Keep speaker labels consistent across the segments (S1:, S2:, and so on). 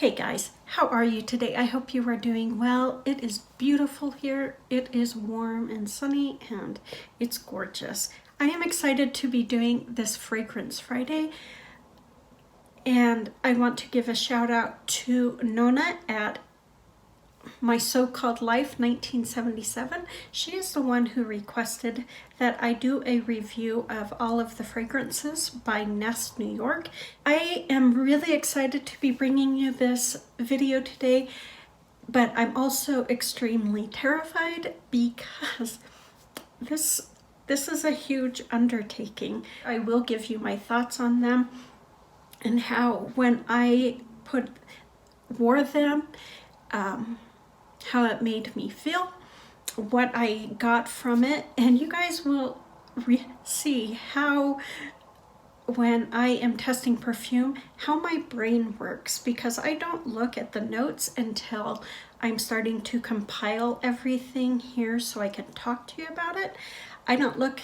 S1: Hey guys, how are you today? I hope you are doing well. It is beautiful here. It is warm and sunny and it's gorgeous. I am excited to be doing this Fragrance Friday, and I want to give a shout out to Nona at My So-Called Life 1977. She is the one who requested that I do a review of all of the fragrances by Nest New York. I am really excited to be bringing you this video today, but I'm also extremely terrified because this is a huge undertaking. I will give you my thoughts on them and how when I wore them, how it made me feel, what I got from it, and you guys will see how when I am testing perfume, how my brain works, because I don't look at the notes until I'm starting to compile everything here so I can talk to you about it. I don't look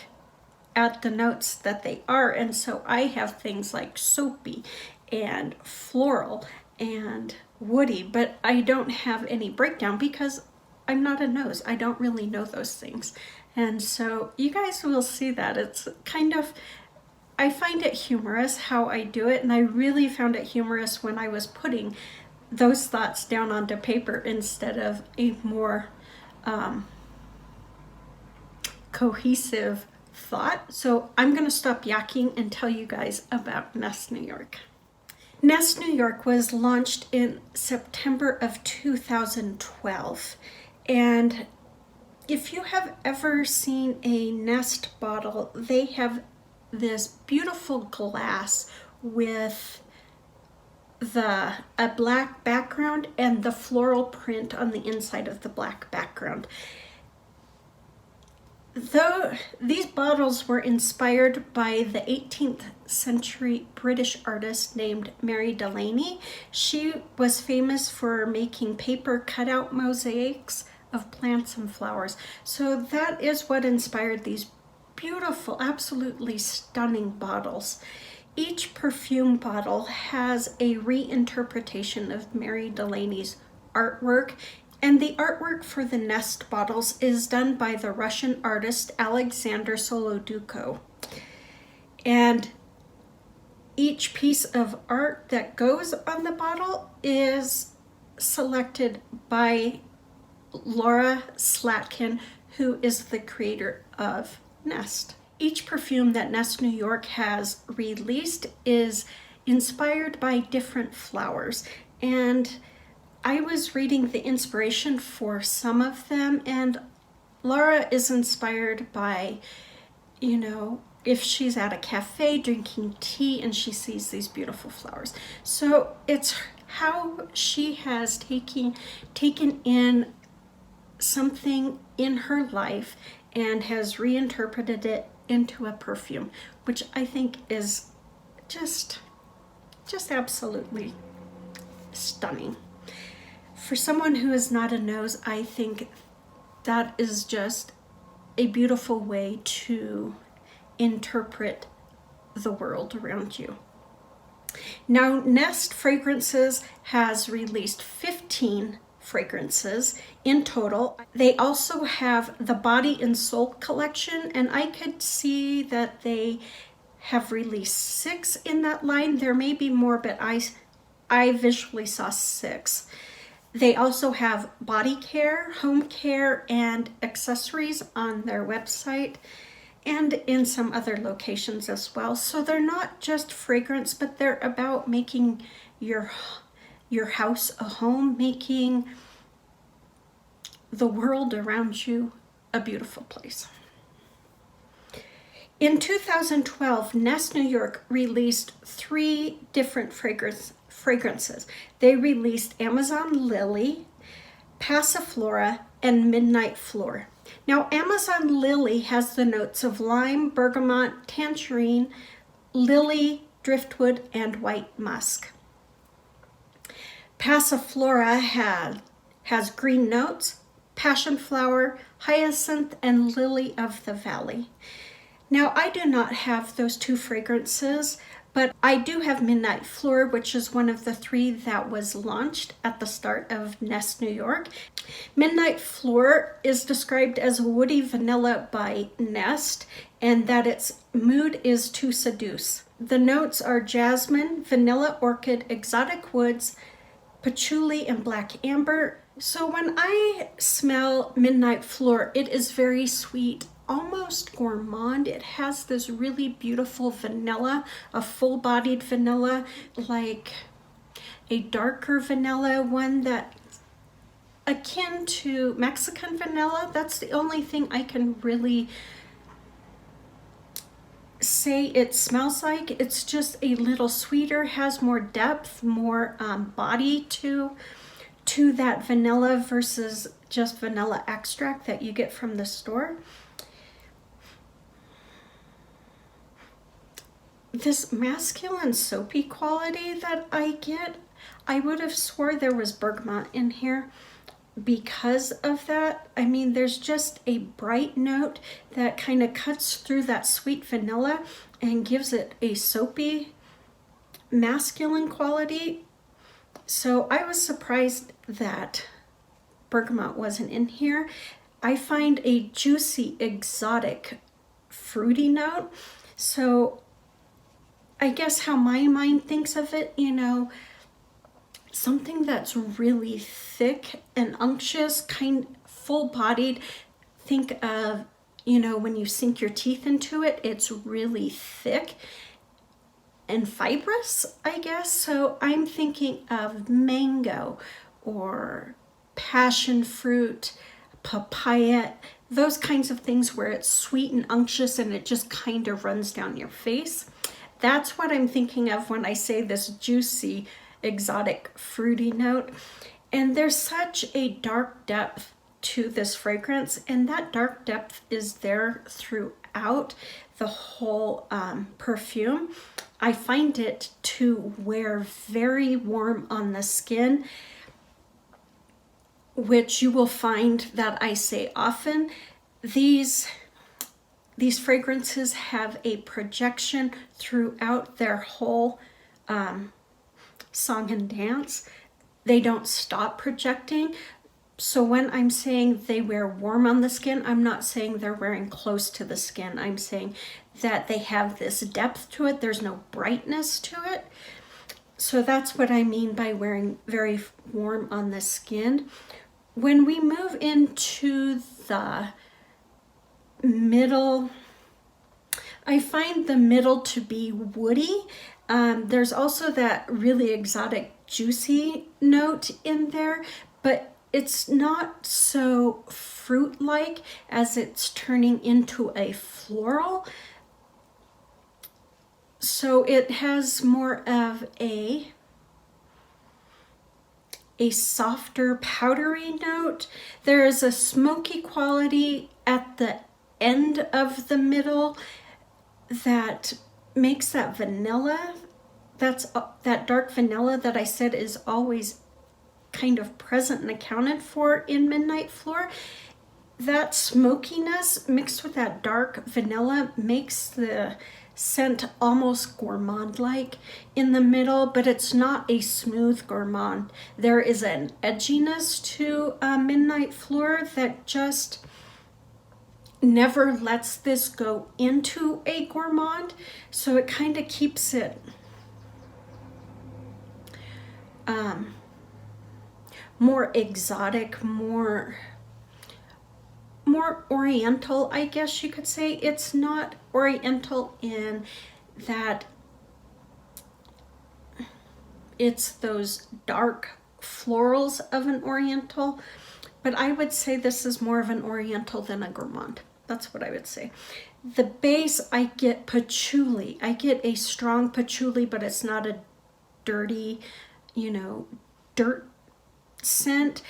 S1: at the notes that they are, and so I have things like soapy and floral and woody, but I don't have any breakdown because I'm not a nose. I don't really know those things. And so you guys will see that. It's kind of, I find it humorous how I do it, and I really found it humorous when I was putting those thoughts down onto paper instead of a more cohesive thought. So I'm going to stop yakking and tell you guys about Nest New York. Nest New York was launched in September of 2012, and if you have ever seen a Nest bottle, they have this beautiful glass with a black background and the floral print on the inside of the black background. Though these bottles were inspired by the 18th century British artist named Mary Delaney. She was famous for making paper cutout mosaics of plants and flowers. So that is what inspired these beautiful, absolutely stunning bottles. Each perfume bottle has a reinterpretation of Mary Delaney's artwork. And the artwork for the Nest bottles is done by the Russian artist Alexander Soloduko. And each piece of art that goes on the bottle is selected by Laura Slatkin, who is the creator of Nest. Each perfume that Nest New York has released is inspired by different flowers, and I was reading the inspiration for some of them, and Laura is inspired by, if she's at a cafe drinking tea and she sees these beautiful flowers. So it's how she has taken in something in her life and has reinterpreted it into a perfume, which I think is just absolutely stunning. For someone who is not a nose, I think that is just a beautiful way to interpret the world around you. Now, Nest Fragrances has released 15 fragrances in total. They also have the Body and Soul collection, and I could see that they have released 6 in that line. There may be more, but I visually saw 6. They also have body care, home care, and accessories on their website and in some other locations as well. So they're not just fragrance, but they're about making your house a home, making the world around you a beautiful place. In 2012, Nest New York released 3 different fragrances. They released Amazon Lily, Passiflora, and Midnight Floor. Now, Amazon Lily has the notes of lime, bergamot, tangerine, lily, driftwood, and white musk. Passiflora has green notes, passion flower, hyacinth, and lily of the valley. Now, I do not have those 2 fragrances, But I do have Midnight Floor, which is one of the 3 that was launched at the start of Nest New York. Midnight Floor is described as woody vanilla by Nest, and that its mood is to seduce. The notes are jasmine, vanilla orchid, exotic woods, patchouli, and black amber. So when I smell Midnight Floor, it is very sweet, almost gourmand. It has this really beautiful vanilla, a full-bodied vanilla, like a darker vanilla, one that akin to Mexican vanilla. That's the only thing I can really say it smells like. It's just a little sweeter, has more depth, more body to that vanilla versus just vanilla extract that you get from the store. This masculine soapy quality that I get, I would have swore there was bergamot in here because of that. I mean, there's just a bright note that kind of cuts through that sweet vanilla and gives it a soapy masculine quality. So I was surprised that bergamot wasn't in here. I find a juicy, exotic, fruity note. So I guess how my mind thinks of it, you know, something that's really thick and unctuous, kind full-bodied. Think of, you know, when you sink your teeth into it, it's really thick and fibrous, I guess. So I'm thinking of mango or passion fruit, papaya, those kinds of things where it's sweet and unctuous and it just kind of runs down your face. That's what I'm thinking of when I say this juicy, exotic, fruity note. And there's such a dark depth to this fragrance, and that dark depth is there throughout the whole perfume. I find it to wear very warm on the skin, which you will find that I say often. These fragrances have a projection throughout their whole song and dance. They don't stop projecting. So when I'm saying they wear warm on the skin, I'm not saying they're wearing close to the skin. I'm saying that they have this depth to it. There's no brightness to it. So that's what I mean by wearing very warm on the skin. When we move into the middle, I find the middle to be woody. There's also that really exotic juicy note in there, but it's not so fruit-like as it's turning into a floral. So it has more of a softer powdery note. There is a smoky quality at the end of the middle that makes that vanilla, that's that dark vanilla that I said is always kind of present and accounted for in Midnight Floor. That smokiness mixed with that dark vanilla makes the scent almost gourmand-like in the middle, but it's not a smooth gourmand. There is an edginess to Midnight Floor that just never lets this go into a gourmand, so it kind of keeps it more exotic, more oriental, I guess you could say. It's not oriental in that it's those dark florals of an oriental, but I would say this is more of an oriental than a gourmand. That's what I would say. The base, I get patchouli. I get a strong patchouli, but it's not a dirty, you know, dirt scent.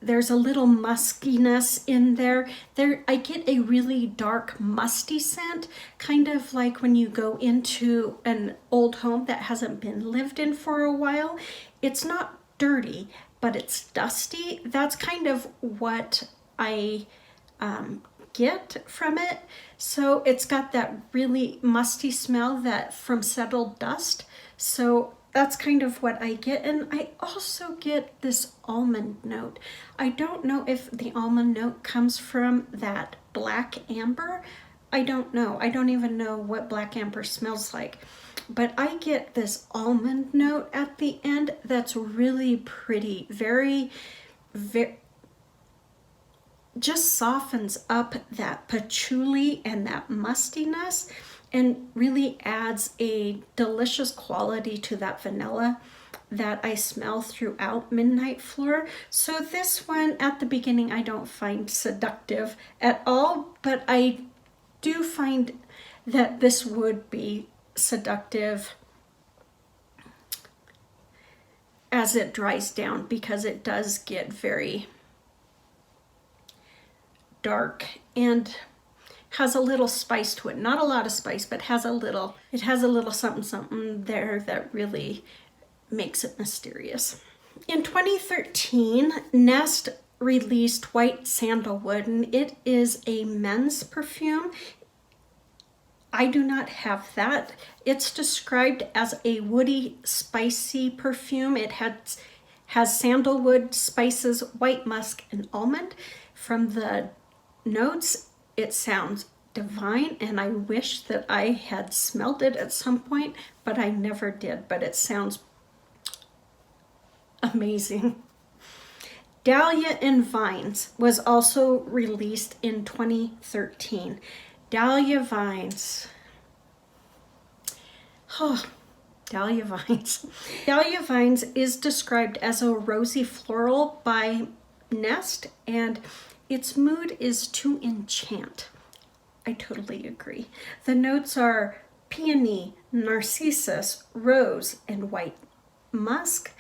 S1: There's a little muskiness in there. I get a really dark musty scent, kind of like when you go into an old home that hasn't been lived in for a while. It's not dirty, but it's dusty. That's kind of what I get from it. So it's got that really musty smell that from settled dust. So that's kind of what I get. And I also get this almond note. I don't know if the almond note comes from that black amber. I don't know. I don't even know what black amber smells like. But I get this almond note at the end that's really pretty. Very, just softens up that patchouli and that mustiness and really adds a delicious quality to that vanilla that I smell throughout Midnight Floor. So this one at the beginning I don't find seductive at all, but I do find that this would be seductive as it dries down, because it does get very dark and has a little spice to it. Not a lot of spice, but it has a little something something there that really makes it mysterious. In 2013, Nest released White Sandalwood, and it is a men's perfume. I do not have that. It's described as a woody, spicy perfume. It has sandalwood, spices, white musk, and almond. From the notes, it sounds divine, and I wish that I had smelled it at some point, but I never did. But it sounds amazing. Dahlia and Vines was also released in 2013. Dahlia Vines. Oh, Dahlia Vines. Dahlia Vines is described as a rosy floral by Nest, and its mood is to enchant. I totally agree. The notes are peony, narcissus, rose, and white musk.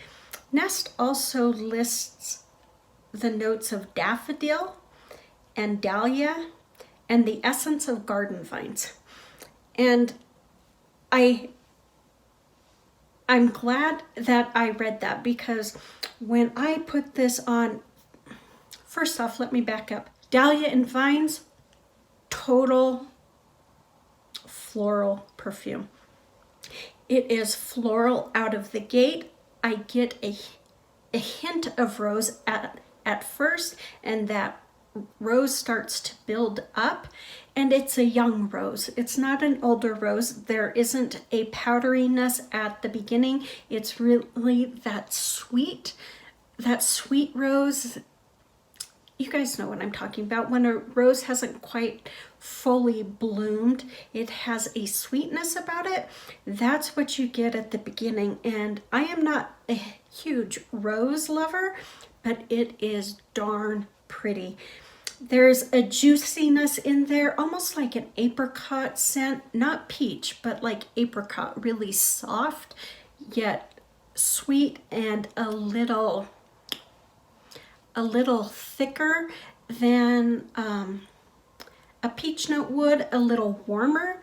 S1: Nest also lists the notes of daffodil and dahlia and the essence of garden vines. And I'm glad that I read that, because when I put this on, first off, let me back up. Dahlia and Vines, total floral perfume. It is floral out of the gate. I get a hint of rose at first, and that rose starts to build up, and it's a young rose. It's not an older rose. There isn't a powderiness at the beginning. It's really that sweet rose. You guys know what I'm talking about. When a rose hasn't quite fully bloomed, it has a sweetness about it. That's what you get at the beginning. And I am not a huge rose lover, but it is darn pretty. There's a juiciness in there, almost like an apricot scent, not peach, but like apricot, really soft, yet sweet, and a little thicker than a peach note would, a little warmer.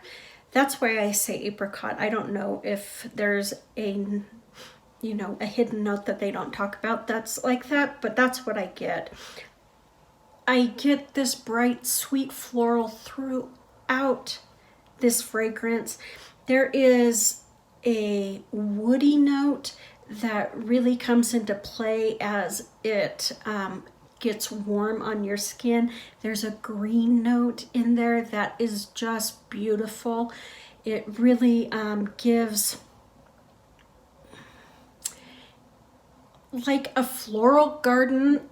S1: That's why I say apricot. I don't know if there's a hidden note that they don't talk about that's like that, but that's what I get. I get this bright, sweet floral throughout this fragrance. There is a woody note that really comes into play as it gets warm on your skin. There's a green note in there that is just beautiful. It really gives like a floral garden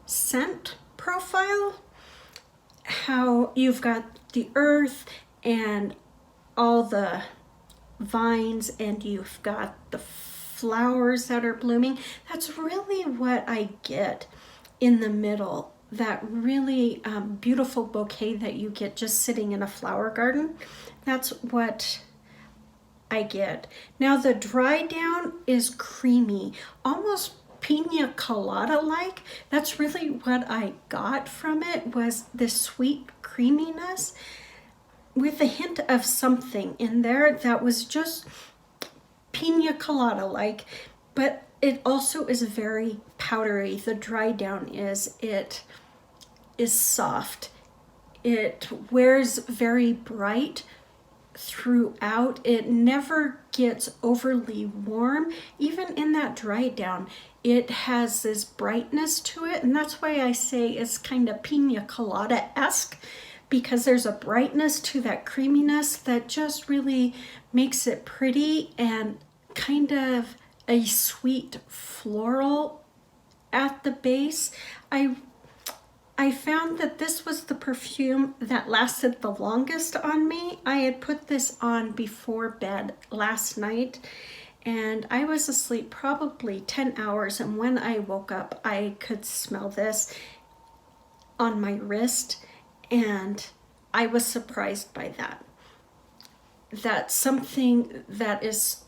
S1: scent profile. How you've got the earth and all the vines, and you've got the flowers that are blooming. That's really what I get in the middle. That really beautiful bouquet that you get just sitting in a flower garden. That's what I get. Now the dry down is creamy, almost pina colada like. That's really what I got from it, was this sweet creaminess with a hint of something in there that was just pina colada like, but it also is very powdery. The dry down is, it is soft. It wears very bright throughout. It never gets overly warm. Even in that dry down, it has this brightness to it, and that's why I say it's kind of pina colada-esque, because there's a brightness to that creaminess that just really makes it pretty, and kind of a sweet floral at the base. I found that this was the perfume that lasted the longest on me. I had put this on before bed last night, and I was asleep probably 10 hours, and when I woke up, I could smell this on my wrist, and I was surprised by that. That's something that is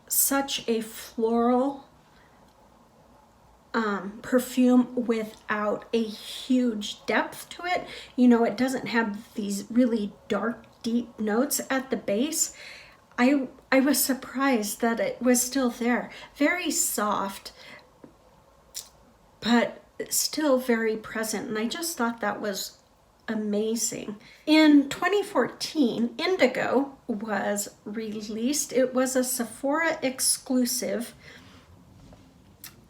S1: such a floral perfume without a huge depth to it. You know, it doesn't have these really dark, deep notes at the base. I was surprised that it was still there. Very soft, but still very present. And I just thought that was amazing. In 2014, Indigo was released. It was a Sephora exclusive,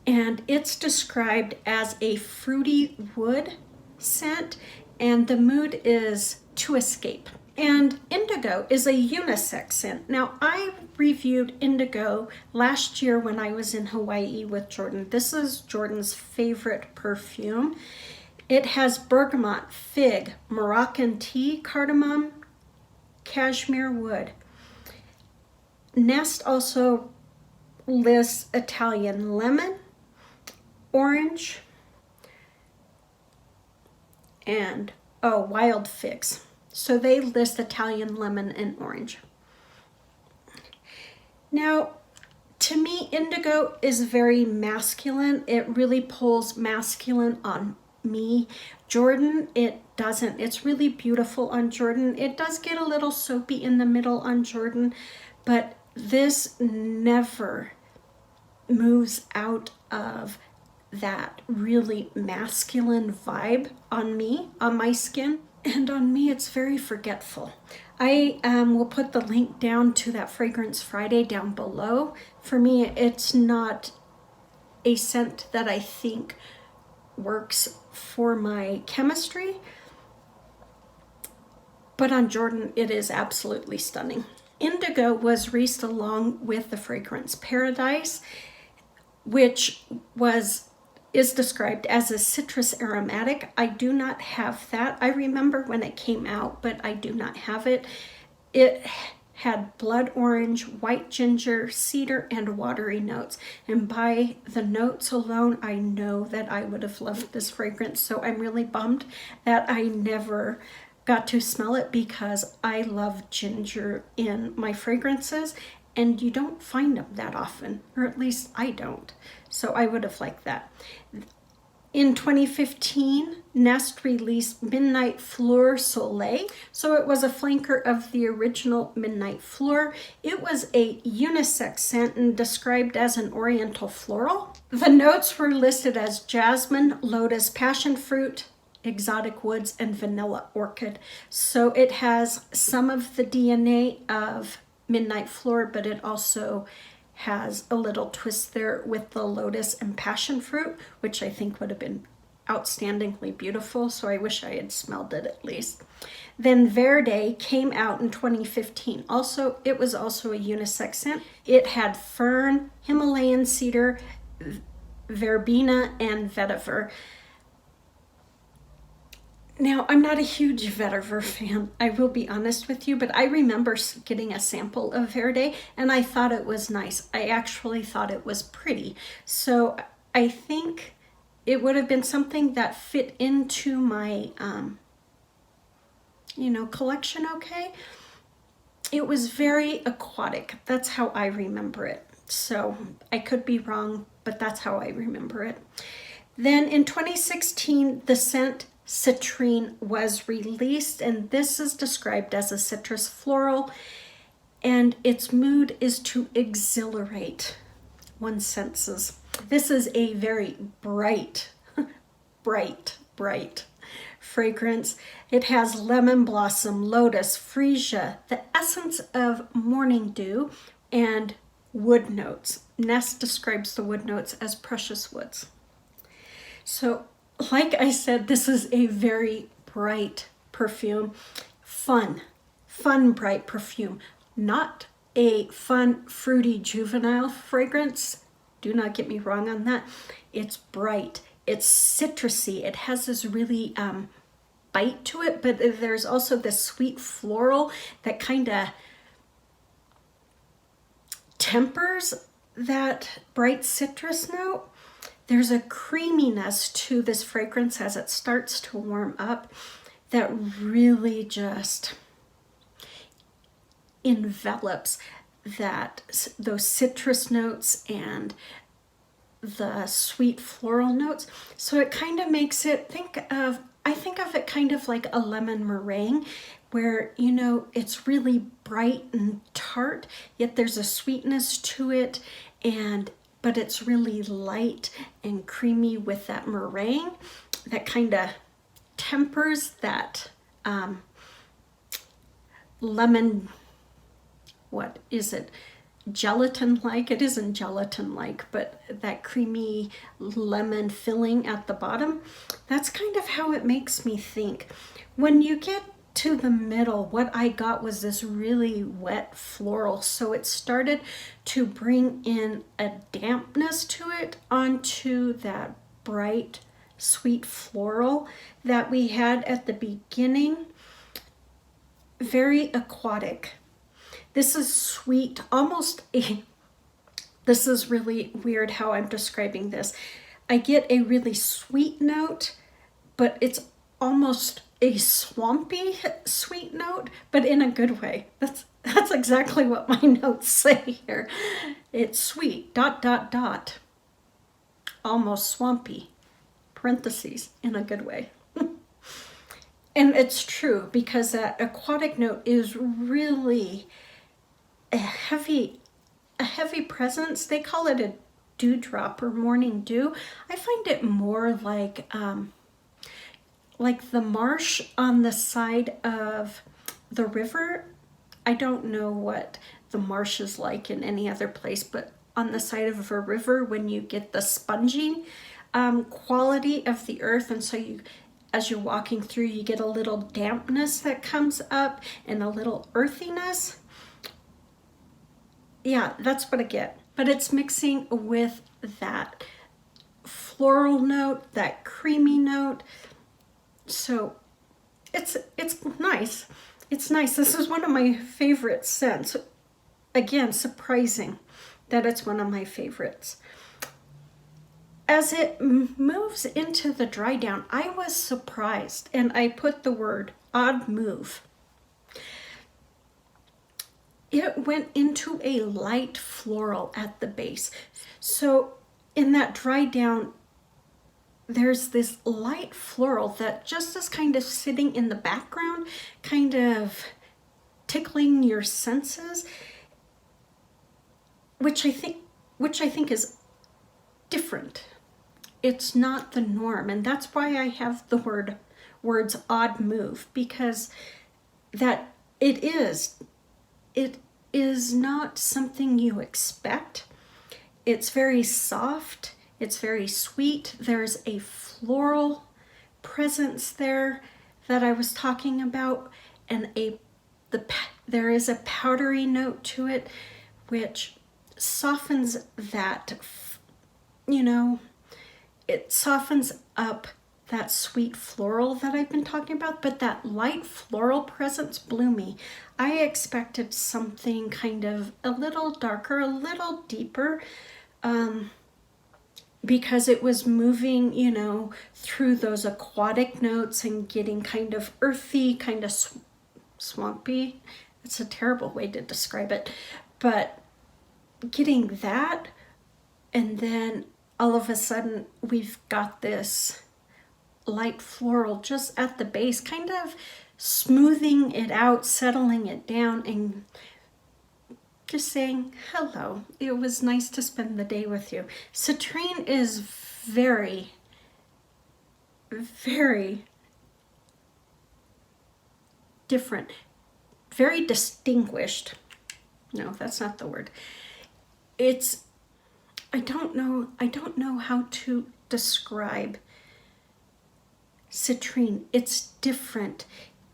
S1: and it's described as a fruity wood scent, and the mood is to escape. And Indigo is a unisex scent. Now, I reviewed Indigo last year when I was in Hawaii with Jordan. This is Jordan's favorite perfume. It has bergamot, fig, Moroccan tea, cardamom, cashmere wood. Nest also lists Italian lemon, orange, and wild figs. So they list Italian lemon and orange. Now, to me, Indigo is very masculine. It really pulls masculine on me. Jordan, it doesn't. It's really beautiful on Jordan. It does get a little soapy in the middle on Jordan, but this never moves out of that really masculine vibe on me, on my skin. And on me, it's very forgetful. I will put the link down to that Fragrance Friday down below. For me, it's not a scent that I think works for my chemistry, but on Jordan, it is absolutely stunning. Indigo was released along with the fragrance Paradise, which is described as a citrus aromatic. I do not have that. I remember when it came out, but I do not have it. It had blood orange, white ginger, cedar, and watery notes. And by the notes alone, I know that I would have loved this fragrance. So I'm really bummed that I never got to smell it, because I love ginger in my fragrances, and you don't find them that often, or at least I don't. So I would have liked that. In 2015, Nest released Midnight Fleur Soleil. So it was a flanker of the original Midnight Fleur. It was a unisex scent and described as an oriental floral. The notes were listed as jasmine, lotus, passion fruit, exotic woods, and vanilla orchid. So it has some of the DNA of Midnight Fleur, but it also has a little twist there with the lotus and passion fruit, which I think would have been outstandingly beautiful. So I wish I had smelled it at least. Then Verde came out in 2015. It was also a unisex scent. It had fern, Himalayan cedar, verbena, and vetiver. Now, I'm not a huge vetiver fan, I will be honest with you, but I remember getting a sample of Verde, and I thought it was nice. I actually thought it was pretty. So I think it would have been something that fit into my, collection okay. It was very aquatic. That's how I remember it. So I could be wrong, but that's how I remember it. Then in 2016, the scent Citrine was released, and this is described as a citrus floral, and its mood is to exhilarate one's senses. This is a very bright fragrance. It has lemon blossom, lotus, freesia, the essence of morning dew, and wood notes. Nest describes the wood notes as precious woods. So, like I said, this is a very bright perfume. Fun, bright perfume. Not a fun, fruity, juvenile fragrance. Do not get me wrong on that. It's bright. It's citrusy. It has this really bite to it, but there's also this sweet floral that kind of tempers that bright citrus note. There's a creaminess to this fragrance as it starts to warm up that really just envelops those citrus notes and the sweet floral notes. So it kind of makes it I think of it kind of like a lemon meringue, where, you know, it's really bright and tart, yet there's a sweetness to it, but it's really light and creamy with that meringue that kind of tempers that lemon, what is it? Gelatin-like. It isn't gelatin-like, but that creamy lemon filling at the bottom. That's kind of how it makes me think. When you get to the middle, what I got was this really wet floral. So it started to bring in a dampness to it onto that bright, sweet floral that we had at the beginning. Very aquatic. This is sweet, this is really weird how I'm describing this. I get a really sweet note, but it's almost a swampy sweet note, but in a good way. That's exactly what my notes say here. It's sweet, ... almost swampy, parentheses, in a good way. And it's true, because that aquatic note is really a heavy presence. They call it a dewdrop or morning dew. I find it more like the marsh on the side of the river. I don't know what the marsh is like in any other place, but on the side of a river, when you get the spongy quality of the earth, and so as you're walking through, you get a little dampness that comes up and a little earthiness. Yeah, that's what I get. But it's mixing with that floral note, that creamy note. So it's nice. It's nice. This is one of my favorite scents. Again, surprising that it's one of my favorites. As it moves into the dry down, I was surprised, and I put the word odd move. It went into a light floral at the base. So in that dry down, there's this light floral that just is kind of sitting in the background, kind of tickling your senses, which I think is different. It's not the norm, and that's why I have the words odd move, because that it is not something you expect. It's very soft, it's very sweet. There's a floral presence there that I was talking about, and there is a powdery note to it, which softens that, it softens up that sweet floral that I've been talking about, but that light floral presence blew me. I expected something kind of a little darker, a little deeper, because it was moving, through those aquatic notes and getting kind of earthy, kind of swampy. It's a terrible way to describe it, but getting that, and then all of a sudden we've got this light floral just at the base, kind of smoothing it out, settling it down, and just saying hello. It was nice to spend the day with you. Citrine is very, very different, very distinguished. No, that's not the word. It's, I don't know how to describe citrine. It's different.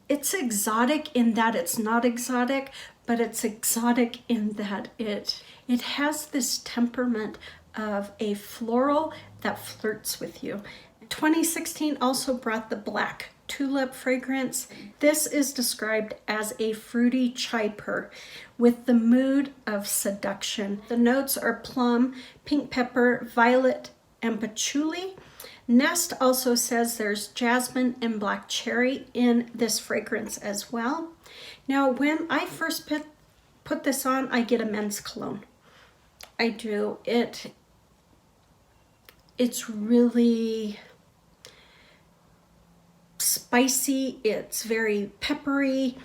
S1: It's exotic in that it's not exotic, but it's exotic in that it has this temperament of a floral that flirts with you. 2016 also brought the black tulip fragrance. This is described as a fruity chyper with the mood of seduction. The notes are plum, pink pepper, violet, and patchouli. Nest also says there's jasmine and black cherry in this fragrance as well. Now, when I first put this on, I get a men's cologne. I do. It's really spicy. It's very peppery.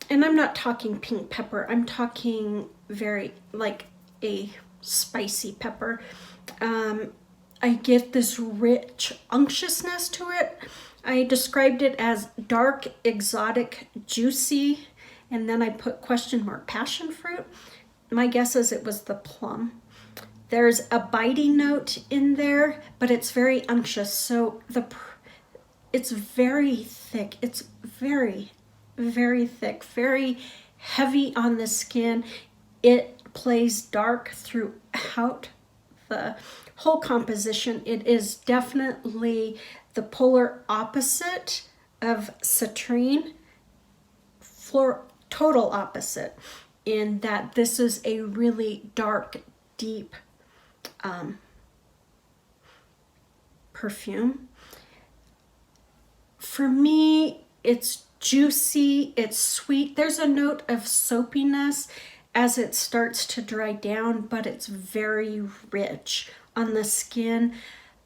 S1: And I'm not talking pink pepper. I'm talking very like a spicy pepper. I get this rich unctuousness to it. I described it as dark, exotic, juicy, and then I put question mark passion fruit. My guess is it was the plum. There's a bitey note in there, but it's very unctuous. So it's very thick. It's very, very thick, very heavy on the skin. It plays dark throughout the whole composition. It is definitely the polar opposite of citrine, total opposite, in that this is a really dark, deep perfume. For me, it's juicy, it's sweet. There's a note of soapiness as it starts to dry down, but it's very rich on the skin.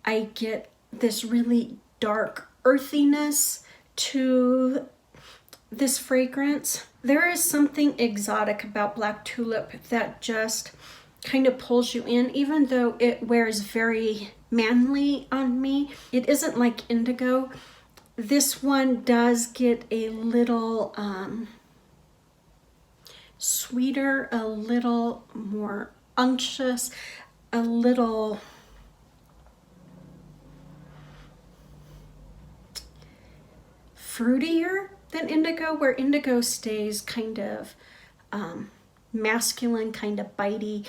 S1: I get this really dark earthiness to this fragrance. There is something exotic about black tulip that just kind of pulls you in, even though it wears very manly on me. It isn't like indigo. This one does get a little sweeter, a little more unctuous, a little fruitier than indigo, where indigo stays kind of masculine, kind of bitey,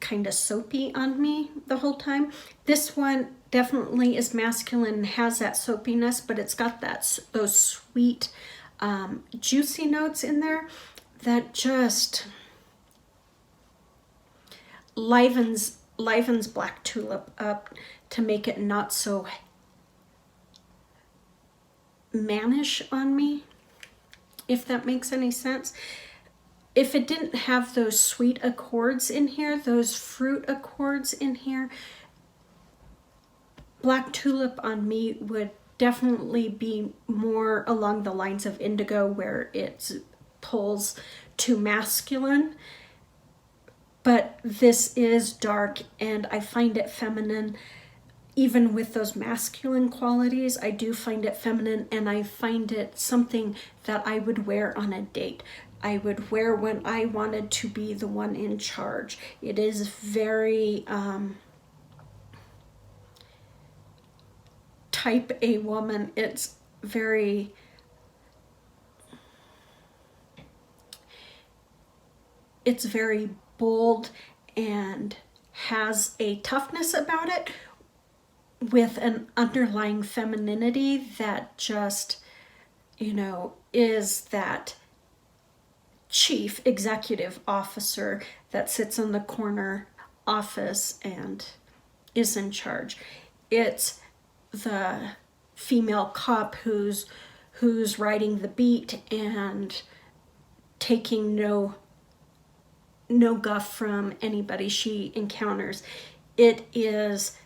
S1: kind of soapy on me the whole time. This one definitely is masculine and has that soapiness, but it's got those sweet, juicy notes in there that just livens black tulip up to make it not so mannish on me, if that makes any sense. If it didn't have those sweet accords in here, those fruit accords in here, black tulip on me would definitely be more along the lines of indigo, where it pulls to masculine. But this is dark, and I find it feminine. Even with those masculine qualities, I do find it feminine, and I find it something that I would wear on a date. I would wear when I wanted to be the one in charge. It is very type A woman. It's very bold and has a toughness about it, with an underlying femininity that just, is that chief executive officer that sits in the corner office and is in charge. It's the female cop who's riding the beat and taking no guff from anybody she encounters. It is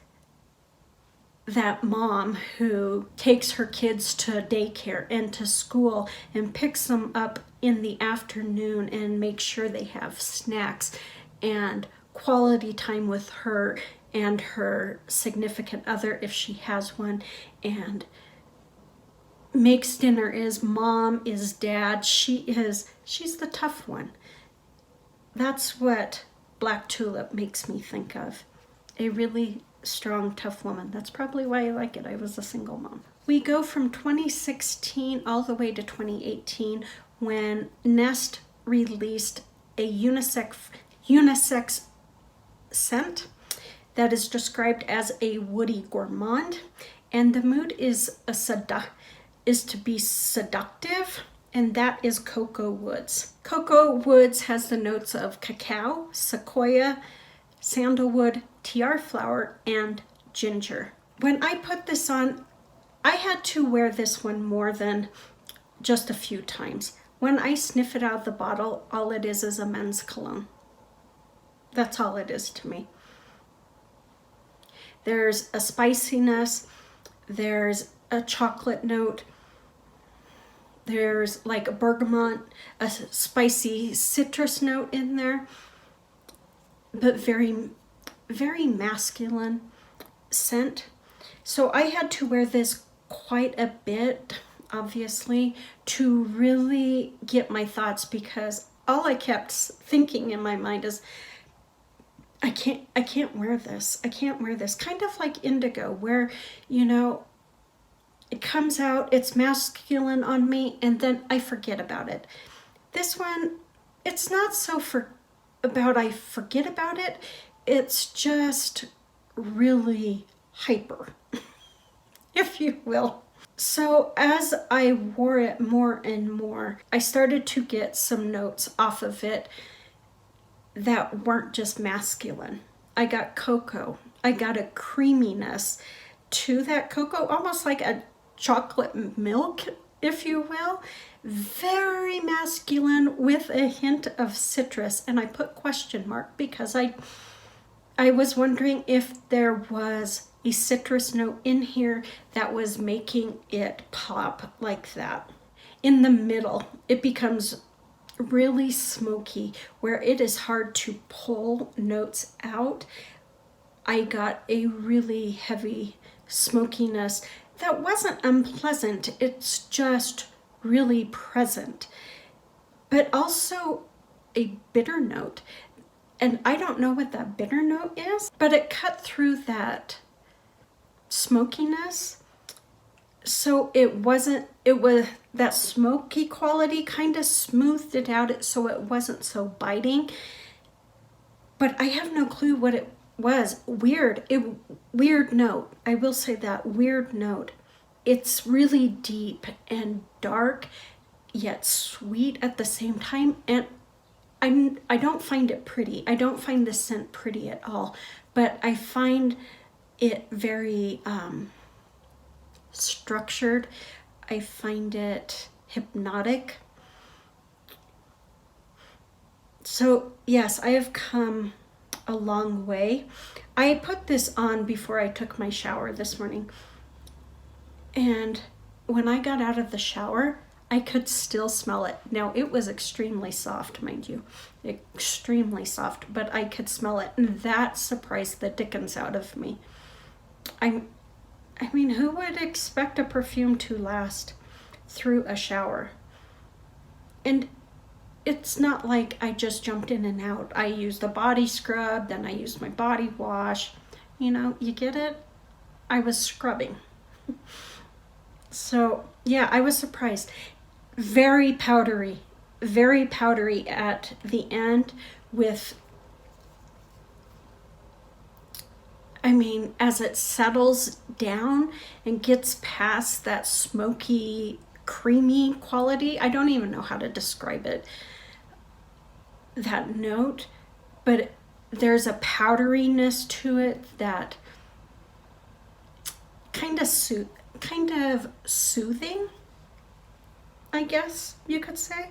S1: that mom who takes her kids to daycare and to school and picks them up in the afternoon and makes sure they have snacks and quality time with her and her significant other, if she has one, and makes dinner is mom, is dad. She's the tough one. That's what Black Tulip makes me think of. A really strong, tough woman. That's probably why I like it. I was a single mom. We go from 2016 all the way to 2018 when Nest released a unisex scent that is described as a woody gourmand, and the mood is to be seductive, and that is Cocoa Woods. Cocoa Woods has the notes of cacao, sequoia, sandalwood, tiar flower, and ginger. When I put this on, I had to wear this one more than just a few times. When I sniff it out of the bottle, all it is a men's cologne. That's all it is to me. There's a spiciness, there's a chocolate note, there's like a bergamot, a spicy citrus note in there, but very, very masculine scent. So I had to wear this quite a bit, obviously, to really get my thoughts, because all I kept thinking in my mind is, I can't wear this. I can't wear this. Kind of like indigo, where, it comes out, it's masculine on me, and then I forget about it. This one, it's not so I forget about it. It's just really hyper, if you will. So as I wore it more and more, I started to get some notes off of it that weren't just masculine. I got cocoa. I got a creaminess to that cocoa, almost like a chocolate milk, if you will. Very masculine with a hint of citrus. And I put question mark because I was wondering if there was a citrus note in here that was making it pop like that. In the middle, it becomes really smoky, where it is hard to pull notes out. I got a really heavy smokiness that wasn't unpleasant. It's just really present, but also a bitter note. And I don't know what that bitter note is, but it cut through that smokiness. So it was that smoky quality kind of smoothed it out so it wasn't so biting. But I have no clue what it was. Weird note. I will say that, weird note. It's really deep and dark, yet sweet at the same time. And I don't find it pretty. I don't find the scent pretty at all. But I find it very structured. I find it hypnotic. So yes, I have come a long way. I put this on before I took my shower this morning, and when I got out of the shower, I could still smell it. Now, it was extremely soft, mind you, extremely soft, but I could smell it, and that surprised the dickens out of me. I mean, who would expect a perfume to last through a shower? And it's not like I just jumped in and out. I used a body scrub, then I used my body wash. You get it? I was scrubbing. So, yeah, I was surprised. Very powdery at the end as it settles down and gets past that smoky, creamy quality. I don't even know how to describe it, that note, but there's a powderiness to it that kind of soothing, I guess you could say.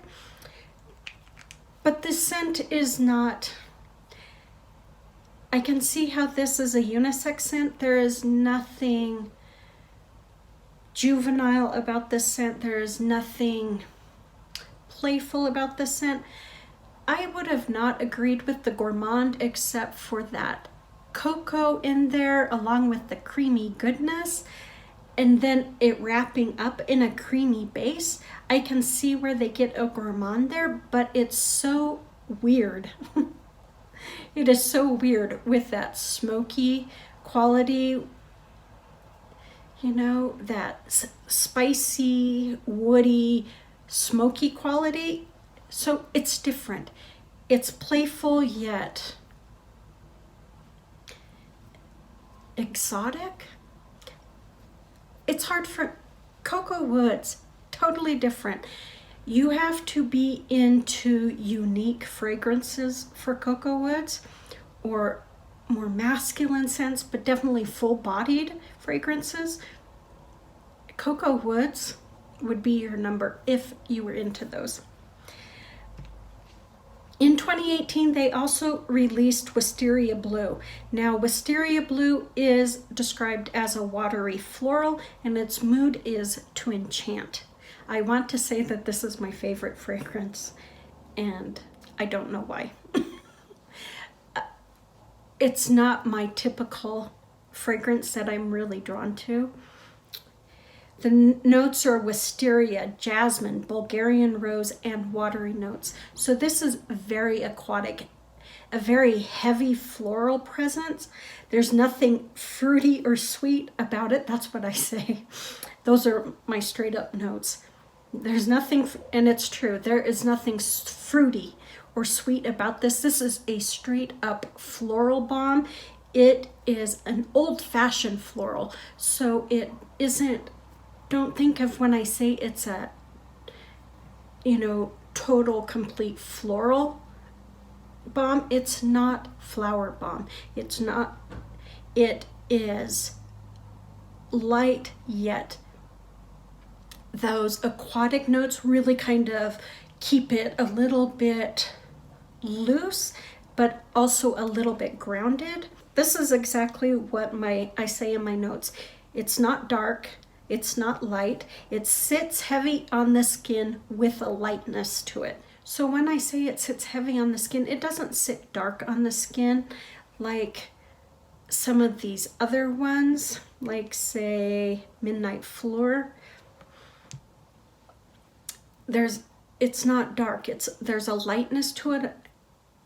S1: But the scent is not, I can see how this is a unisex scent. There is nothing juvenile about this scent. There is nothing playful about this scent. I would have not agreed with the gourmand except for that cocoa in there, along with the creamy goodness. and then it wrapping up in a creamy base. I can see where they get a gourmand there, but it's so weird. It is so weird with that smoky quality, you know, that spicy, woody, smoky quality. So it's different. It's playful yet exotic. It's hard for Cocoa Woods, totally different. You have to be into unique fragrances for Cocoa Woods, or more masculine scents, but definitely full-bodied fragrances. Cocoa Woods would be your number if you were into those. In 2018, they also released Wisteria Blue. Now, Wisteria Blue is described as a watery floral, and its mood is to enchant. I want to say that this is my favorite fragrance, and I don't know why. It's not my typical fragrance that I'm really drawn to. The notes are wisteria, jasmine, Bulgarian rose, and watery notes. So this is very aquatic, a very heavy floral presence. There's nothing fruity or sweet about it. That's what I say. Those are my straight up notes. There's nothing, and it's true, there is nothing fruity or sweet about this. This is a straight up floral balm. It is an old-fashioned floral, so it isn't, don't think of when I say it's a, you know, total complete floral balm. It's not flower balm. It's not, it is light yet those aquatic notes really kind of keep it a little bit loose, but also a little bit grounded. This is exactly what I say in my notes. It's not dark, it's not light, it sits heavy on the skin with a lightness to it. So when I say it sits heavy on the skin, it doesn't sit dark on the skin like some of these other ones, like say Midnight Floor. It's not dark, there's a lightness to it,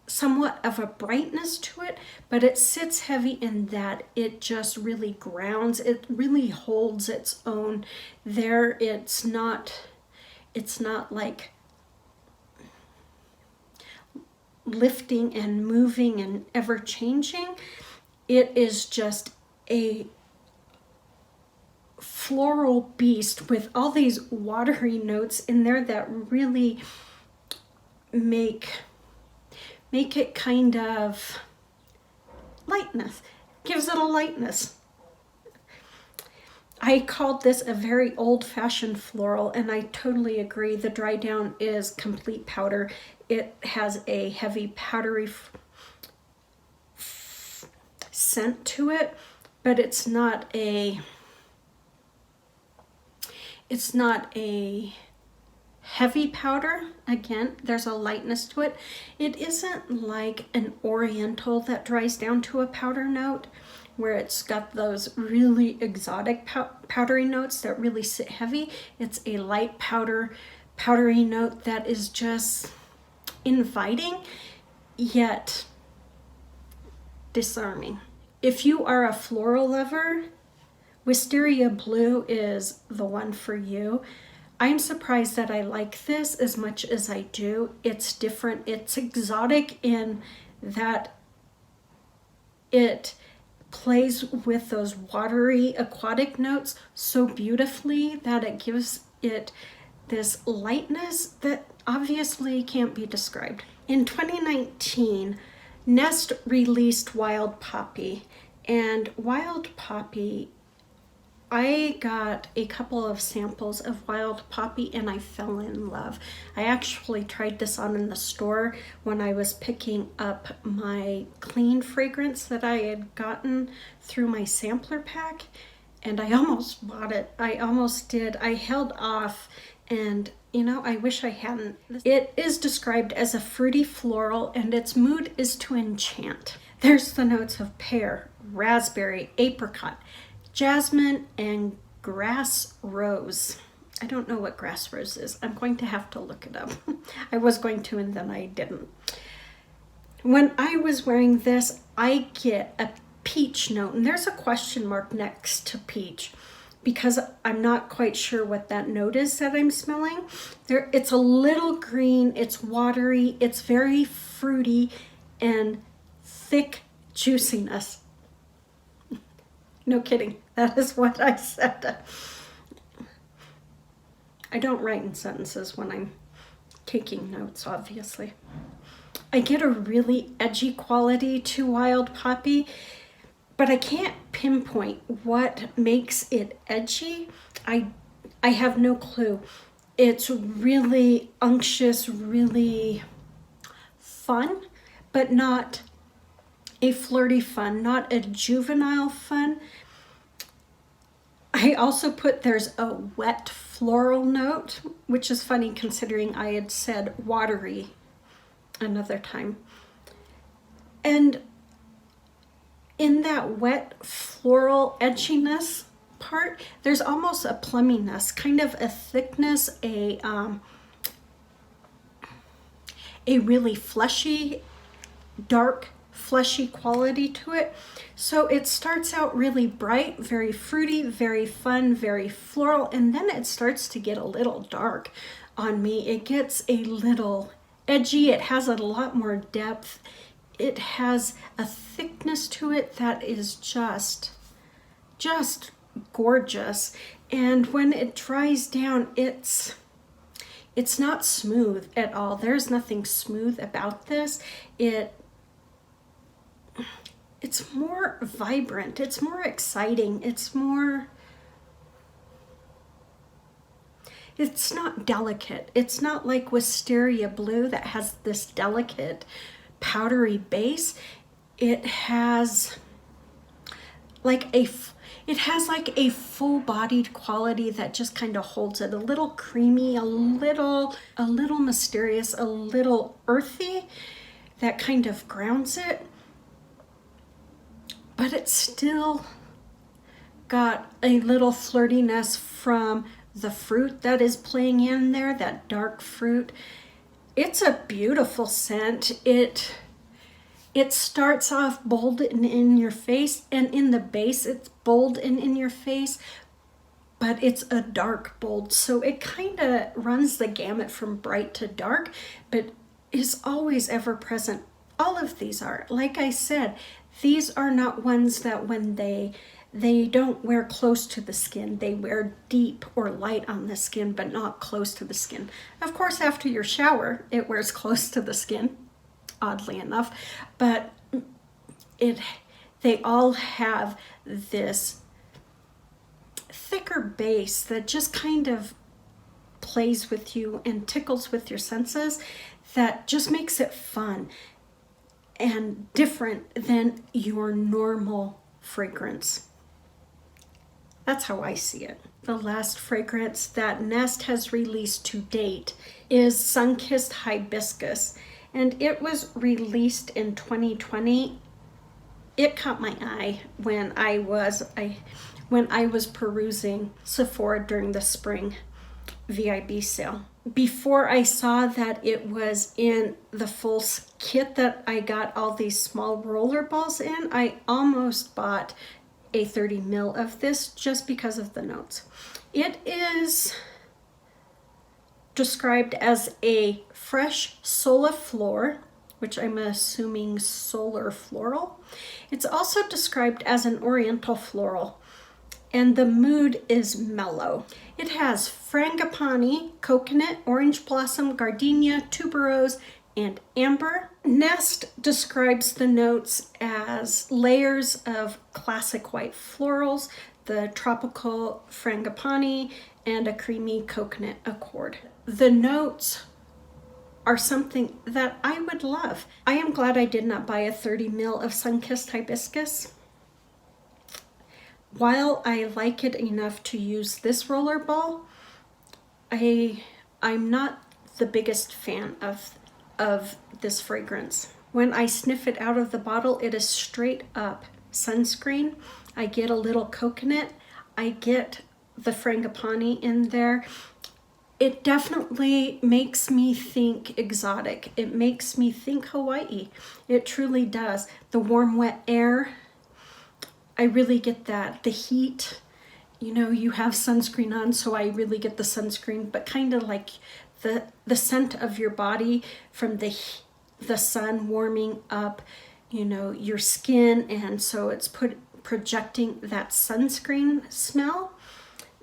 S1: somewhat of a brightness to it, but it sits heavy in that it just really grounds, it really holds its own there. It's not like lifting and moving and ever changing. It is just a floral beast with all these watery notes in there that really make it kind of lightness, gives it a lightness. I called this a very old-fashioned floral, and I totally agree. The dry down is complete powder. It has a heavy powdery scent to it, but it's not a heavy powder. Again, there's a lightness to it. It isn't like an oriental that dries down to a powder note, where it's got those really exotic powdery notes that really sit heavy. It's a light powdery note that is just inviting yet disarming. If you are a floral lover, Wisteria Blue is the one for you. I'm surprised that I like this as much as I do. It's different. It's exotic in that it plays with those watery aquatic notes so beautifully that it gives it this lightness that obviously can't be described. In 2019, Nest released Wild Poppy, and Wild Poppy, I got a couple of samples of Wild Poppy and I fell in love. I actually tried this on in the store when I was picking up my clean fragrance that I had gotten through my sampler pack, and I almost bought it. I almost did. I held off, and you know, I wish I hadn't. It is described as a fruity floral, and its mood is to enchant. There's the notes of pear, raspberry, apricot, jasmine, and Grass Rose. I don't know what Grass Rose is. I'm going to have to look it up. I was going to and then I didn't. When I was wearing this, I get a peach note, and there's a question mark next to peach because I'm not quite sure what that note is that I'm smelling. It's a little green, it's watery, it's very fruity and thick juiciness. No kidding, that is what I said. I don't write in sentences when I'm taking notes, obviously. I get a really edgy quality to Wild Poppy, but I can't pinpoint what makes it edgy. I have no clue. It's really unctuous, really fun, but not a flirty fun, not a juvenile fun. I also put there's a wet floral note, which is funny considering I had said watery another time. And in that wet floral edginess part, there's almost a plumminess, kind of a thickness, a really fleshy, dark, fleshy quality to it. So it starts out really bright, very fruity, very fun, very floral, and then it starts to get a little dark on me. It gets a little edgy. It has a lot more depth. It has a thickness to it that is just gorgeous. And when it dries down, it's not smooth at all. There's nothing smooth about this. It's more vibrant, it's more exciting, it's not delicate. It's not like Wisteria Blue that has this delicate powdery base. It has like a full-bodied quality that just kind of holds it, a little creamy, a little mysterious, a little earthy, that kind of grounds it. But it's still got a little flirtiness from the fruit that is playing in there, that dark fruit. It's a beautiful scent. It starts off bold and in your face, and in the base it's bold and in your face, but it's a dark bold. So it kind of runs the gamut from bright to dark, but is always ever present. All of these are, like I said, these are not ones that when they don't wear close to the skin. They wear deep or light on the skin, but not close to the skin. Of course, after your shower, it wears close to the skin, oddly enough, but they all have this thicker base that just kind of plays with you and tickles with your senses, that just makes it fun and different than your normal fragrance. That's how I see it. The last fragrance that Nest has released to date is Sunkissed Hibiscus, and it was released in 2020. It caught my eye when I was perusing Sephora during the spring VIB sale. Before I saw that it was in the full kit that I got all these small roller balls in, I almost bought a 30 ml of this just because of the notes. It is described as a fresh soliflor, which I'm assuming solar floral. It's also described as an oriental floral, and the mood is mellow. It has frangipani, coconut, orange blossom, gardenia, tuberose, and amber. Nest describes the notes as layers of classic white florals, the tropical frangipani, and a creamy coconut accord. The notes are something that I would love. I am glad I did not buy a 30 ml of Sunkissed Hibiscus. While I like it enough to use this roller ball, I'm not the biggest fan of this fragrance. When I sniff it out of the bottle, it is straight up sunscreen. I get a little coconut. I get the frangipani in there, it definitely makes me think exotic. It makes me think Hawaii. It truly does. The warm, wet air, I really get that. The heat, you know, you have sunscreen on, so I really get the sunscreen, but kind of like the scent of your body from the sun warming up, you know, your skin, and so it's projecting that sunscreen smell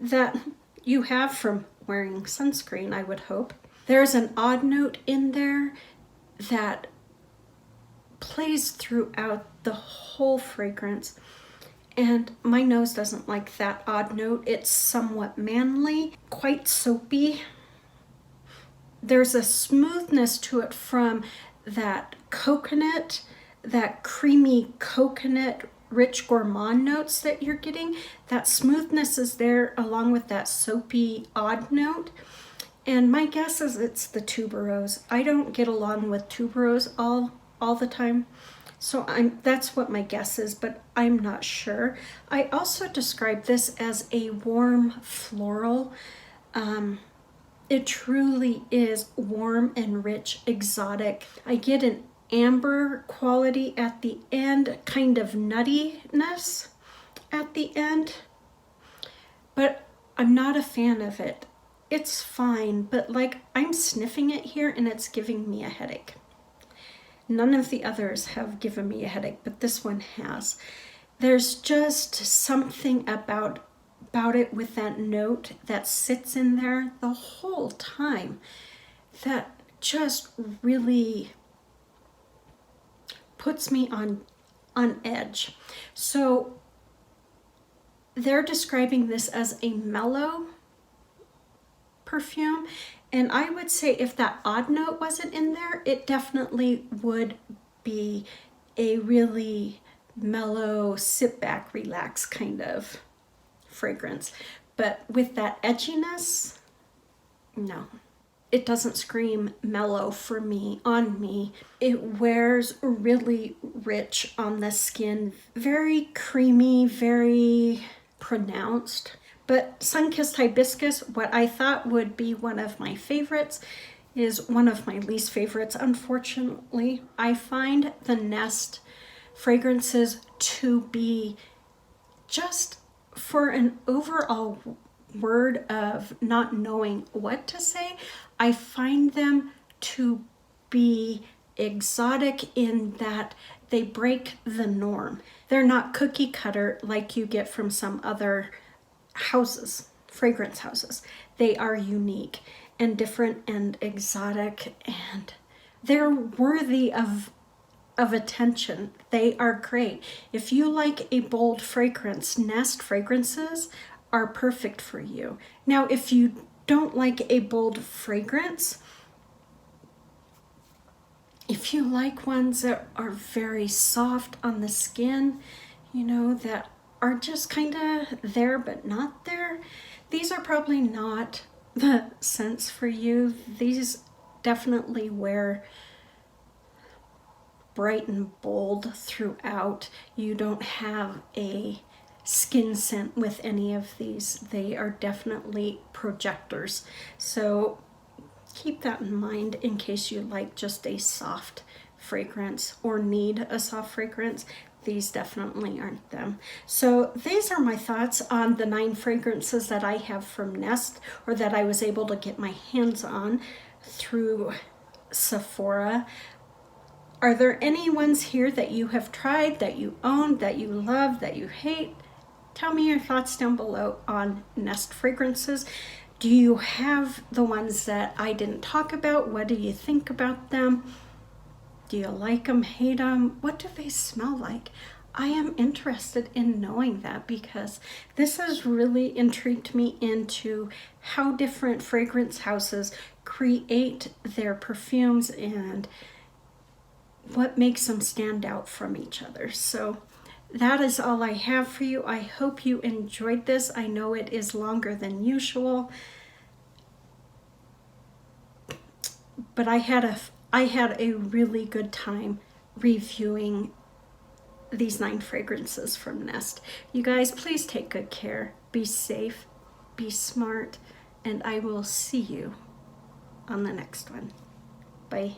S1: that you have from wearing sunscreen, I would hope. There's an odd note in there that plays throughout the whole fragrance, and my nose doesn't like that odd note. It's somewhat manly, quite soapy. There's a smoothness to it from that coconut, that creamy coconut, rich gourmand notes that you're getting. That smoothness is there along with that soapy odd note. And my guess is it's the tuberose. I don't get along with tuberose all the time. So that's what my guess is, but I'm not sure. I also describe this as a warm floral. It truly is warm and rich, exotic. I get an amber quality at the end, kind of nuttiness at the end, but I'm not a fan of it. It's fine, but like I'm sniffing it here and it's giving me a headache. None of the others have given me a headache, but this one has. There's just something about it with that note that sits in there the whole time that just really puts me on edge. So they're describing this as a mellow perfume, and I would say if that odd note wasn't in there, it definitely would be a really mellow, sit back, relax kind of fragrance. But with that edginess, no. It doesn't scream mellow for me, on me. It wears really rich on the skin, very creamy, very pronounced. But Sun-Kissed Hibiscus, what I thought would be one of my favorites, is one of my least favorites, unfortunately. I find the Nest fragrances to be just, for an overall word of not knowing what to say, I find them to be exotic in that they break the norm. They're not cookie cutter like you get from some other houses, fragrance houses. They are unique and different and exotic, and they're worthy of attention. They are great. If you like a bold fragrance, Nest fragrances are perfect for you. Now, if you don't like a bold fragrance, if you like ones that are very soft on the skin, you know, that are just kind of there but not there, these are probably not the scents for you. These definitely wear bright and bold throughout. You don't have a skin scent with any of these. They are definitely projectors. So keep that in mind in case you like just a soft fragrance or need a soft fragrance. These definitely aren't them. So these are my thoughts on the 9 fragrances that I have from Nest, or that I was able to get my hands on through Sephora. Are there any ones here that you have tried, that you own, that you love, that you hate? Tell me your thoughts down below on Nest fragrances. Do you have the ones that I didn't talk about? What do you think about them? Do you like them, hate them? What do they smell like? I am interested in knowing that, because this has really intrigued me into how different fragrance houses create their perfumes and what makes them stand out from each other. So that is all I have for you. I hope you enjoyed this. I know it is longer than usual, but I had a really good time reviewing these 9 fragrances from Nest. You guys, please take good care. Be safe. be smart, and I will see you on the next one. Bye.